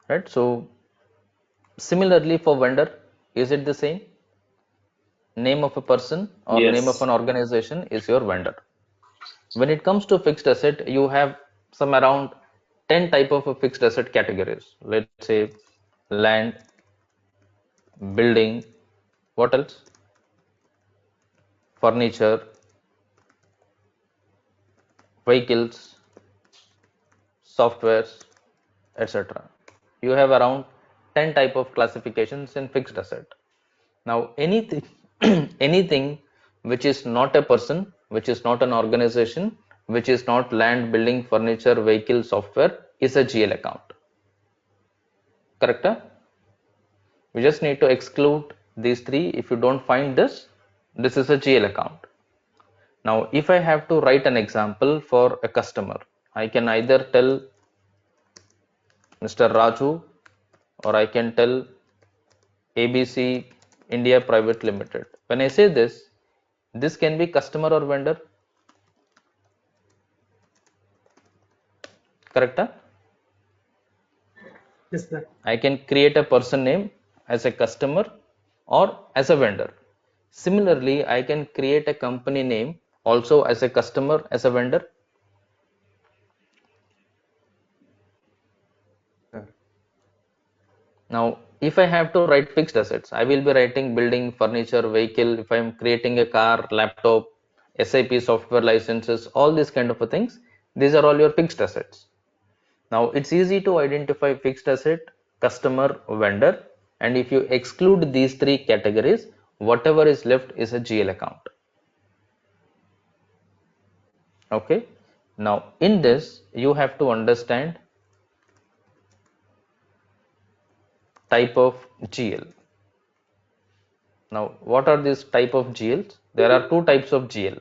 Right? So similarly for vendor, is it the same? Name of a person or name of Yes. an organization is your vendor. When it comes to fixed asset, you have some around 10 type of a fixed asset categories. Let's say land, building, what else? Furniture, vehicles, softwares, etc. You have around 10 type of classifications in fixed asset. Now anything anything which is not a person, which is not an organization, which is not land, building, furniture, vehicle, software is a GL account. Correct? We just need to exclude these three. If you don't find this, this is a GL account. Now if I have to write an example for a customer, I can either tell Mr. Raju or I can tell ABC India Private Limited. When I say this can be customer or vendor. Correct? Yes, sir. I can create a person name as a customer or as a vendor. Similarly, I can create a company name also as a customer, as a vendor. Sir. Now, if I have to write fixed assets, I will be writing building, furniture, vehicle. If I am creating a car, laptop, SAP software licenses, all these kind of things, these are all your fixed assets. Now it's easy to identify fixed asset, customer, vendor, and if you exclude these three categories, whatever is left is a GL account. Okay. Now in this you have to understand type of GL. Now what are these type of GLs? There are two types of GL.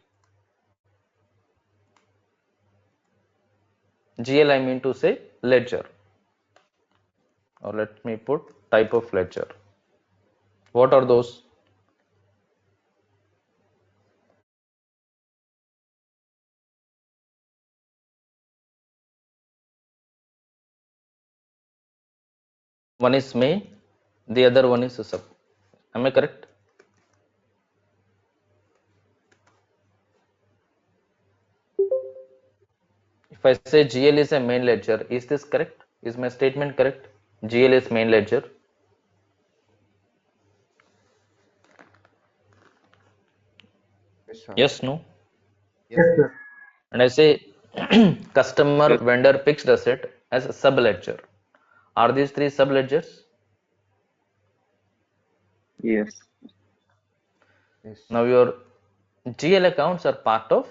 GL I mean to say ledger, or let me put type of ledger. What are those? One is main, the other one is sub. Am I correct? If I say GL is a main ledger, is this correct? Is my statement correct? GL is main ledger. Yes, sir. Yes, no? Yes, sir. And I say customer, Yes. vendor, fixed asset as a sub ledger. Are these three sub ledgers? Yes. Yes. Now your GL accounts are part of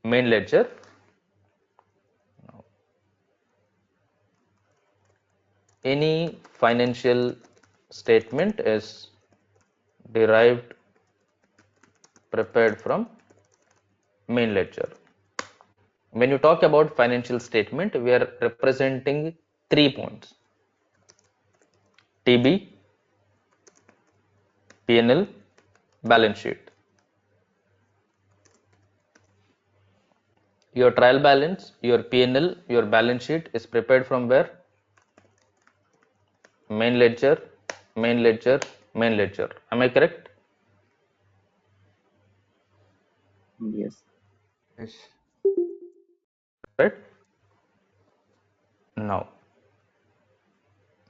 main ledger. Any financial statement is derived, prepared from main ledger. When you talk about financial statement, we are representing 3 points: TB, P&L, balance sheet. Your trial balance, your P&L, your balance sheet is prepared from where? Main ledger, main ledger, main ledger. Am I correct? Yes. Yes. Right? Now,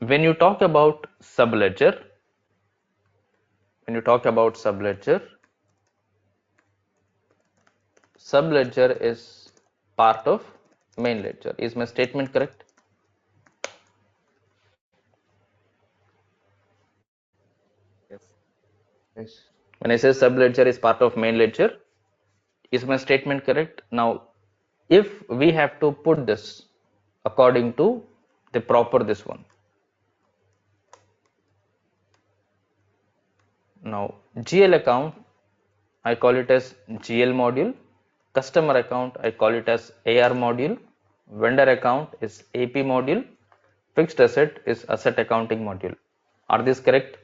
when you talk about subledger, when you talk about subledger, subledger is part of main ledger. Is my statement correct? Yes. When I say subledger is part of main ledger, is my statement correct? Now, if we have to put this according to the proper this one. Now, GL account, I call it as GL module. Customer account, I call it as AR module. Vendor account is AP module. Fixed asset is asset accounting module. Are these correct?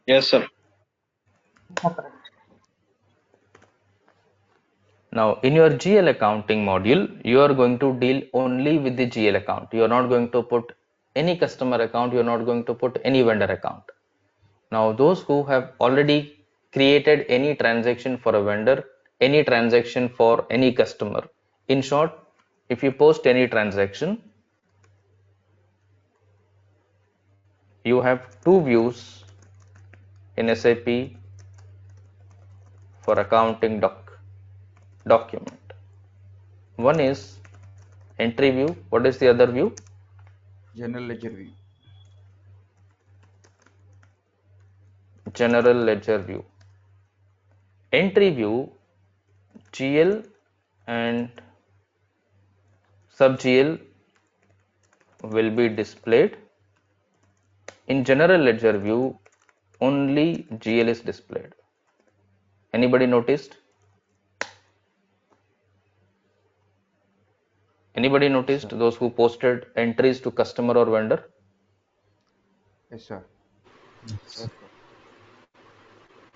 Yes, sir. Correct. Now, in your GL accounting module, you are going to deal only with the GL account. You are not going to put any customer account. You are not going to put any vendor account. Now, those who have already created any transaction for a vendor, any transaction for any customer. In short, if you post any transaction, you have two views in SAP for accounting document. One is entry view. What is the other view? General ledger view. General ledger view. Entry view, GL and sub GL will be displayed. In general ledger view, only GL is displayed. Anybody noticed? Anybody noticed those who posted entries to customer or vendor? Yes, sir. Yes.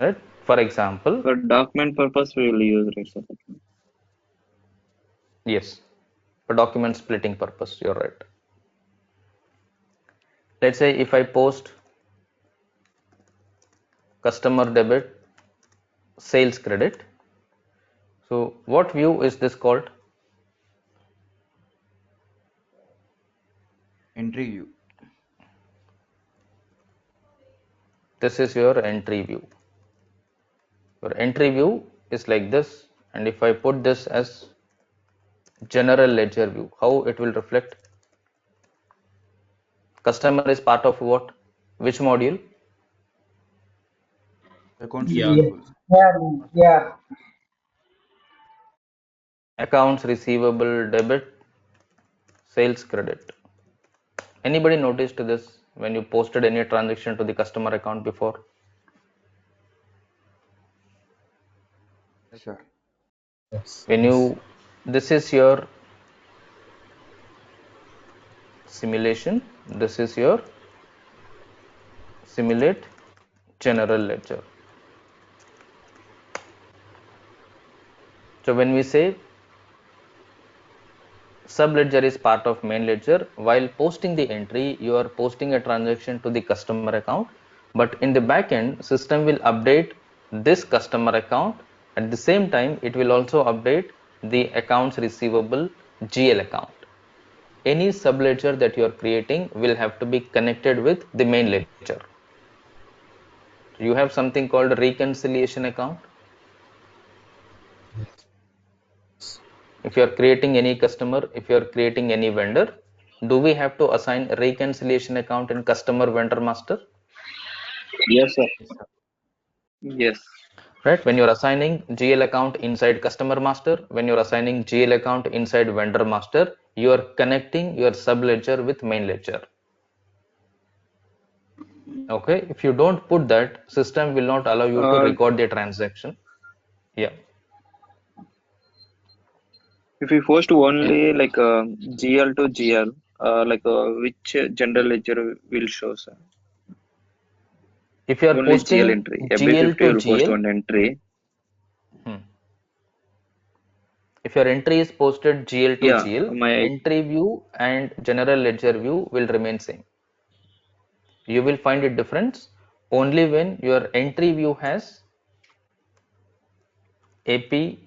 Right? For example, For document purpose, we will use rates of account. yes, for document splitting purpose, you're right. Let's say if I post customer debit, sales credit. So what view is this called? Entry view. This is your entry view. Your entry view is like this, and if I put this as general ledger view, how it will reflect? Customer is part of what? Which module? Accounts Yeah. Yeah. receivable. Yeah. Accounts receivable, debit, sales credit. Anybody noticed this when you posted any transaction to the customer account before? Yes, sir. Yes. When Yes. this is your simulation, this is your simulate general ledger. So when we say sub ledger is part of main ledger, while posting the entry, you are posting a transaction to the customer account, but in the backend, system will update this customer account. At the same time, it will also update the accounts receivable GL account. Any subledger that you are creating will have to be connected with the main ledger. You have something called reconciliation account. Yes. If you are creating any customer, if you are creating any vendor, do we have to assign reconciliation account in customer vendor master? Yes, sir. Yes, sir. Yes. Right? When you are assigning GL account inside customer master, when you are assigning GL account inside vendor master, you are connecting your subledger with main ledger. Okay, if you don't put that, system will not allow you to Uh, record the transaction. Yeah. if we post only like GL to GL, which general ledger will show, sir? If you are Only GL posting entry. Every GL 50 to will post GL, one entry. if your entry is posted GL to Yeah, GL, my entry view and general ledger view will remain same. You will find a difference only when your entry view has AP,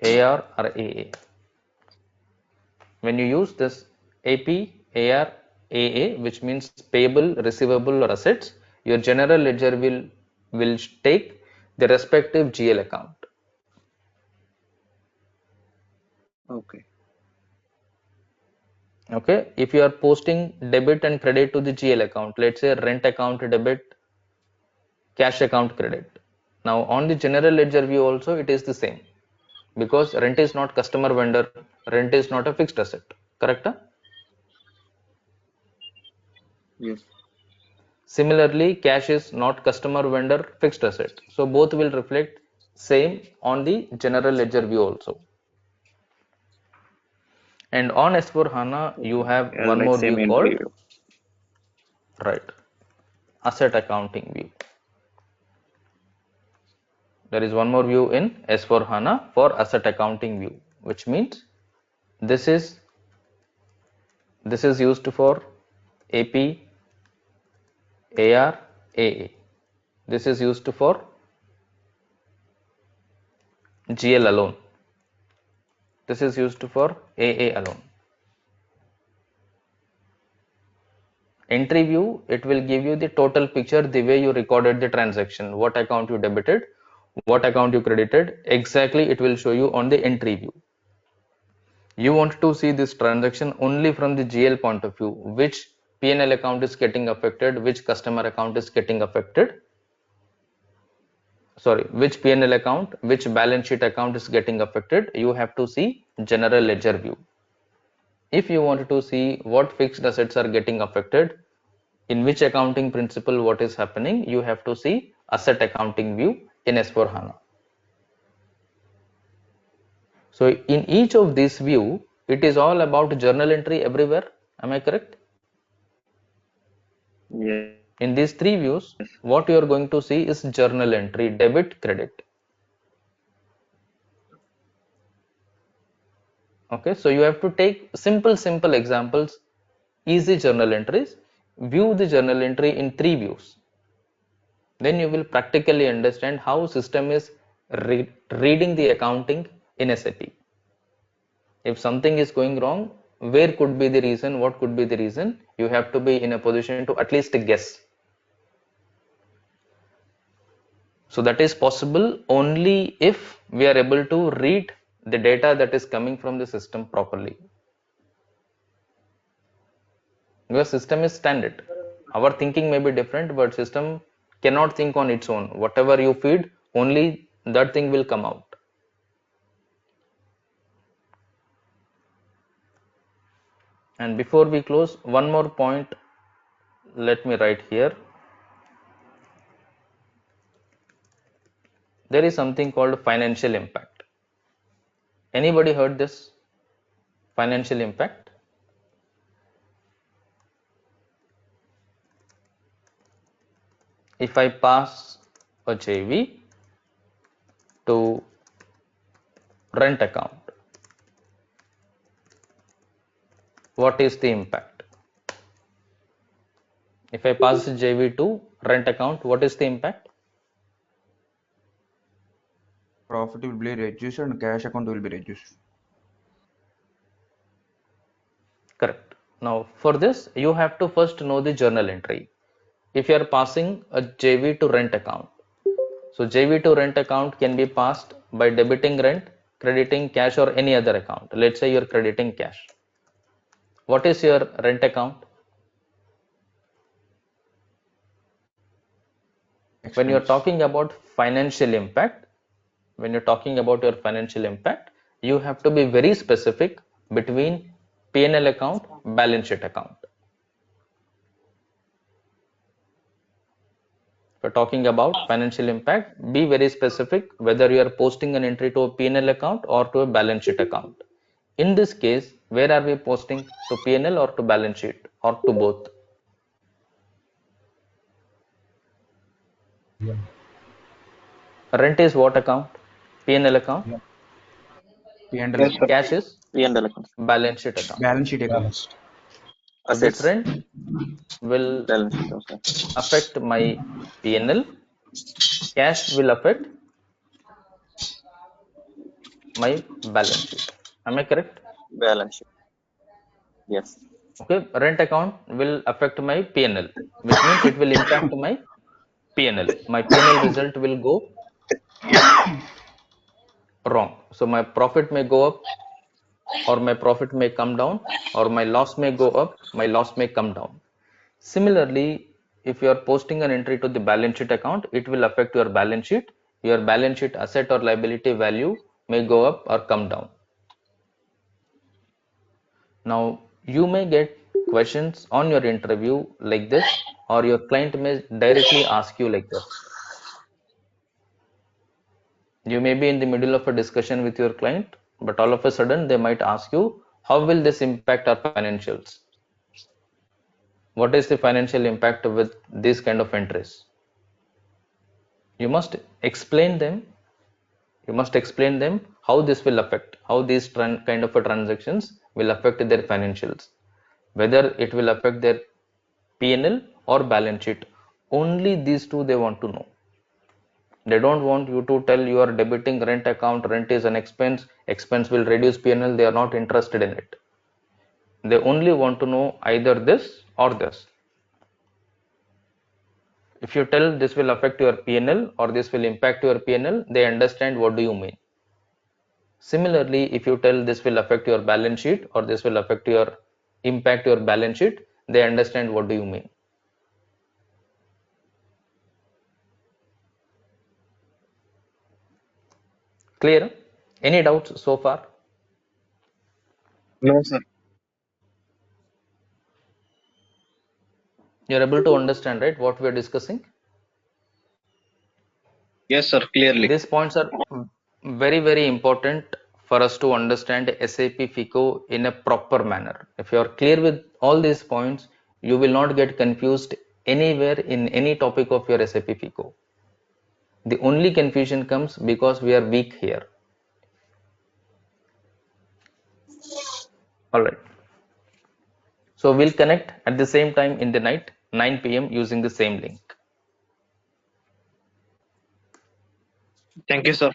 AR or AA. When you use this AP, AR, AA, which means payable, receivable or assets, your general ledger will take the respective GL account. okay. Okay, if you are posting debit and credit to the GL account, let's say rent account debit, cash account credit. Now on the general ledger view also it is the same, because rent is not customer vendor, rent is not a fixed asset, correct? Yes. Similarly, cash is not customer vendor fixed asset, so both will reflect same on the general ledger view also. And on S4 HANA you Okay. have As one like more same view entry called, view. right, asset accounting view. There is one more view in S4 HANA for asset accounting view, which means this is used for AP, AR, AA. This is used for GL alone. This is used for AA alone. Entry view, it will give you the total picture the way you recorded the transaction, what account you debited, what account you credited, exactly it will show you on the entry view. You want to see this transaction only from the GL point of view, which P&L account is getting affected, which customer account is getting affected, sorry, which P&L account, which balance sheet account is getting affected. You have to see general ledger view. If you want to see what fixed assets are getting affected, in which accounting principle what is happening, you have to see asset accounting view in S4HANA. So in each of these view, it is all about journal entry everywhere. Am I correct? Yes. In these three views, what you are going to see is journal entry, debit, credit. Okay, so you have to take simple examples, easy journal entries, view the journal entry in three views. Then you will practically understand how system is reading the accounting in SAP. If something is going wrong, where could be the reason, what could be the reason, you have to be in a position to at least guess. So that is possible only if we are able to read the data that is coming from the system properly. Your system is standard. Our thinking may be different, but system cannot think on its own. Whatever you feed, only that thing will come out. And before we close, one more point, let me write here. There is something called financial impact. Anybody heard this? Financial impact? If I pass a JV to rent account, what is the impact? If I pass JV to rent account, what is the impact? Profit will be reduced and cash account will be reduced. Correct. Now for this, you have to first know the journal entry. If you are passing a JV to rent account, so JV to rent account can be passed by debiting rent, crediting cash or any other account. Let's say you're crediting cash. What is your rent account? When you're Expense. talking about financial impact, when you're talking about your financial impact, you have to be very specific between P&L account, balance sheet account. If you're talking about financial impact, be very specific whether you are posting an entry to a P&L account or to a balance sheet account. In this case, where are we posting? To P&L or to balance sheet or to both? Yeah. Rent is what account? P&L account. Yeah. P&L Yes, sir. account. Cash is P&L account. balance sheet account. Balance sheet account. Balanced. So this Assets. rent will Balance sheet. Okay. affect my P&L. Cash will affect my balance sheet. Am I correct? Balance sheet. Yes. Okay, rent account will affect my P&L, which means it will impact my P&L. My P&L result will go wrong. So my profit may go up or my profit may come down, or my loss may go up, my loss may come down. Similarly, if you are posting an entry to the balance sheet account, it will affect your balance sheet. Your balance sheet asset or liability value may go up or come down. Now, you may get questions on your interview like this, or your client may directly ask you like this. You may be in the middle of a discussion with your client, but all of a sudden they might ask you, how will this impact our financials? What is the financial impact with this kind of entries? You must explain them. You must explain them how this will affect, how these kind of transactions will affect their financials, whether it will affect their P&L or balance sheet. Only these two they want to know. They don't want you to tell you are debiting rent account, rent is an expense, expense will reduce P&L. They are not interested in it. They only want to know either this or this. If you tell this will affect your P&L or this will impact your P&L, they understand what do you mean. Similarly, if you tell this will affect your balance sheet or this will affect your impact your balance sheet, they understand what do you mean. Clear? Any doubts so far? No, sir. You're able to understand, right, what we're discussing? Yes, sir. Clearly. These points are very important for us to understand SAP FICO in a proper manner. If you are clear with all these points, you will not get confused anywhere in any topic of your SAP FICO. The only confusion comes because we are weak here. All right. So we'll connect at the same time in the night, 9 p.m. using the same link. Thank you, sir.